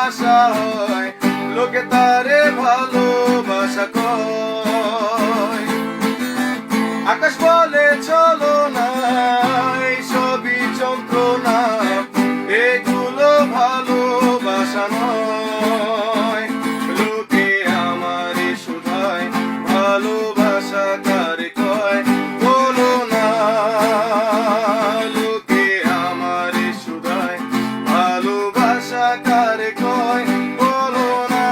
তামাশা হয়, লোকে তারে ভালোবাসা কয়। আকাশ বলে চলো না, এই সবই যন্ত্রণা, এগুলো ভালোবাসা নয়। লোকে আমারে শুধায় ভালোবাসা কারে কয়, বলো না। লোকে আমারে শুধায় ভালোবাসা কারে কয়, বলো না।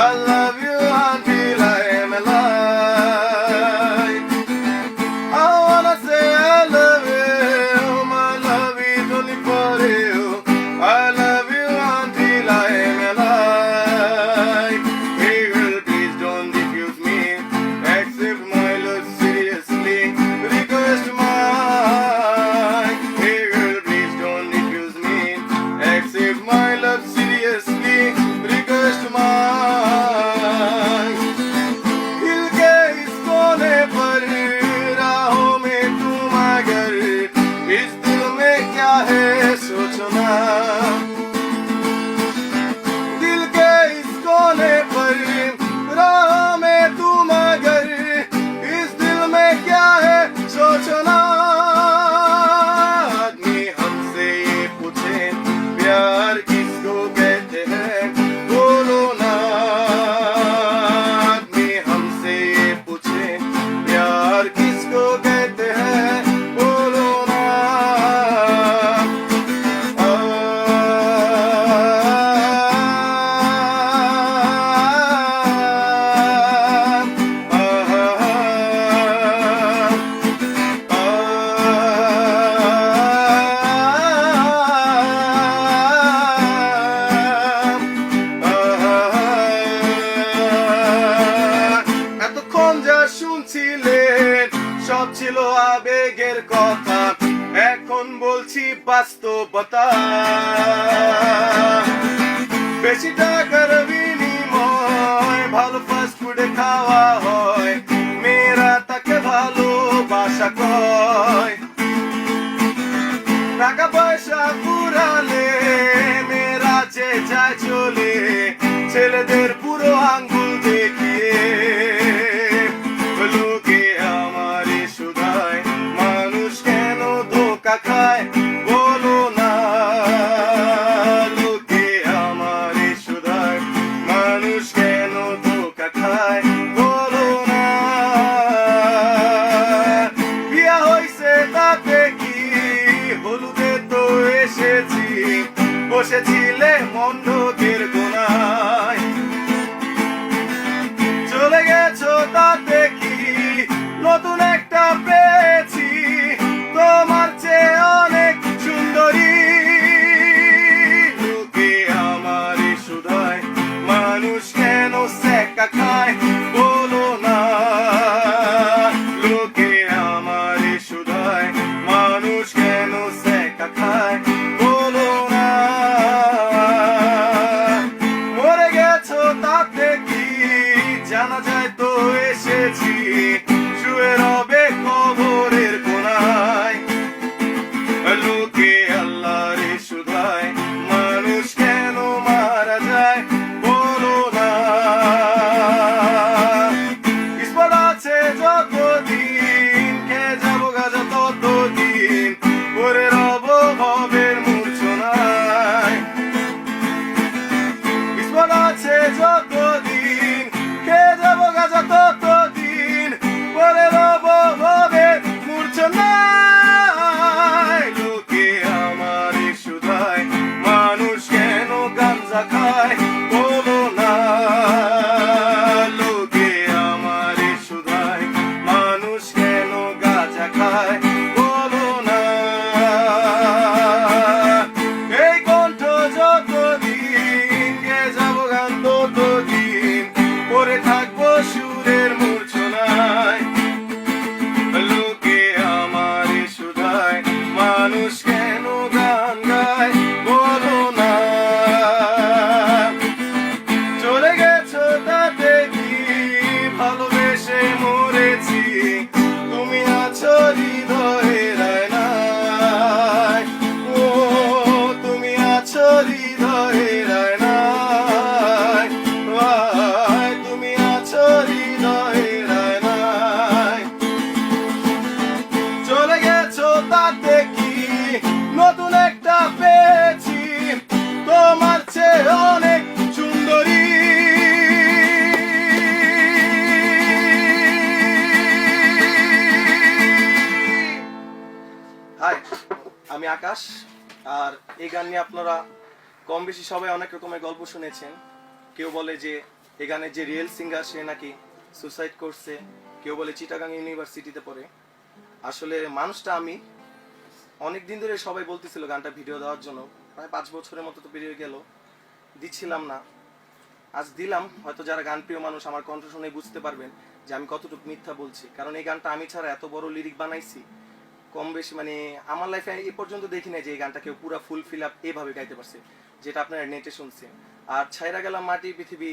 I love you until I am alive. I wanna say I love you, my love is only for you. I love you until I am alive. Hey girl, please don't refuse me, accept my love seriously, request mine. Hey girl, please don't refuse me, accept my love seriously, request mine. सोचना दिल के इस कोने पर राह में तू मगर, इस दिल में क्या है सोचना। आदमी हमसे ये पूछे प्यार किसको कहते हैं, बोलो ना। आदमी हमसे ये पूछे प्यार किसको कहते हैं, बोलो ना। শুনছিলেন সব ছিল আবেগের কথা, এখন বলছি বাস্তবতা। বেশি টাকার বিনিময় ভালো ফাস্ট ফুডে খাওয়া হয়, মেয়েরা তাকে ভালোবাসা কয়। টাকা পয়সা ফুরালে মেয়েরা যে যায় চলে, ছেলেদের পুরো আঙ্গুল দেখিয়ে। লোকে আমারে শুধায় মানুষ কেন ধোকা খায়, বলো না। লোকে আমারে শুধায় মানুষ কেন ধোকা খায়, বলো না। বিয়া হইছে তাতে কি, হলুদে তো এসেছি, বসেছিলে মন্ডকের কোনায়। চলে গেছো তাতে কি, নতুন একটা পেয়েছি, তোমার চেয়ে অনেক সুন্দরী। লোকে আমারে শুধায় মানুষ কেন সেকা খায়, বলো না। লোকে আমারে শুধায় মানুষ কেন সেকা খায়, বলো না। এই গান নিয়ে আপনারা কম বেশি সবাই অনেক রকমের গল্প শুনেছেন। কেউ বলে যে এই গানের যে রিয়েল সিঙ্গার সে নাকি সুসাইড করছে, কেউ বলে চিটাগাং ইউনিভার্সিটিতে পড়ে। আসলে মানুষটা আমি অনেক দিন ধরে সবাই বলতেছিল গানটা ভিডিও দেওয়ার জন্য, প্রায় 5 বছরের মতো তো বেরিয়ে গেল, দিচ্ছিলাম না। আজ দিলাম, হয়তো যারা গান প্রিয় মানুষ আমার কণ্ঠ শুনে বুঝতে পারবেন যে আমি কতটুকু মিথ্যা বলছি। কারণ এই গানটা আমি ছাড়া এত বড় লিরিক বানাইছি কম বেশি মানে আমার লাইফে এ পর্যন্ত দেখি নাই যে এই গানটা কেউ পুরো ফুল ফিল আপ এভাবে গাইতে পারছে, যেটা আপনারা নেটে শুনছেন। আর ছাইরা গেলাম মাটি পৃথিবী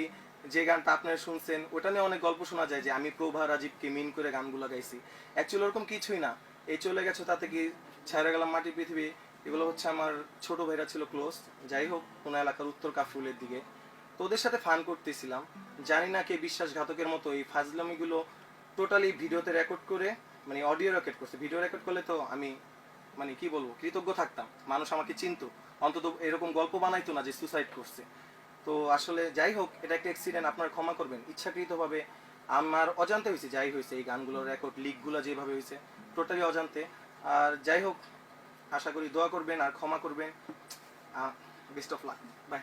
যে গানটা আপনারা শুনছেন, ওটা নিয়ে অনেক গল্প শোনা যায় যে আমি প্রভা রাজীবকে মিন করে গানগুলো গাইছি। অ্যাকচুয়ালি ওরকম কিছুই না। এই চলে গেছো তাতে কি, ছাইরা গেলাম মাটি পৃথিবী এগুলো হচ্ছে আমার ছোট ভাইরা ছিল ক্লোজ, যাই হোক কোন এলাকার উত্তর কাফরুলের দিকে, তো ওদের সাথে ফান করতেছিলাম। জানি না কে বিশ্বাসঘাতকের মতো এই ফাজলামিগুলো টোটালি ভিডিওতে রেকর্ড করে, মানে অডিও রেকর্ড করছে। ভিডিও রেকর্ড করলে তো আমি মানে কি বলবো, কৃতজ্ঞ থাকতাম, মানুষ আমাকে চিনতো, অন্তত এরকম গল্প বানাইতো না যে সুসাইড করছে। তো আসলে যাই হোক, এটা একটা অ্যাক্সিডেন্ট, আপনারা ক্ষমা করবেন। ইচ্ছাকৃতভাবে আমার অজান্তে হয়েছে, যাই হয়েছে এই গানগুলোর রেকর্ড লিকগুলো যেভাবে হয়েছে টোটালি অজান্তে। আর যাই হোক, আশা করি দোয়া করবেন আর ক্ষমা করবেন। Best of luck, by.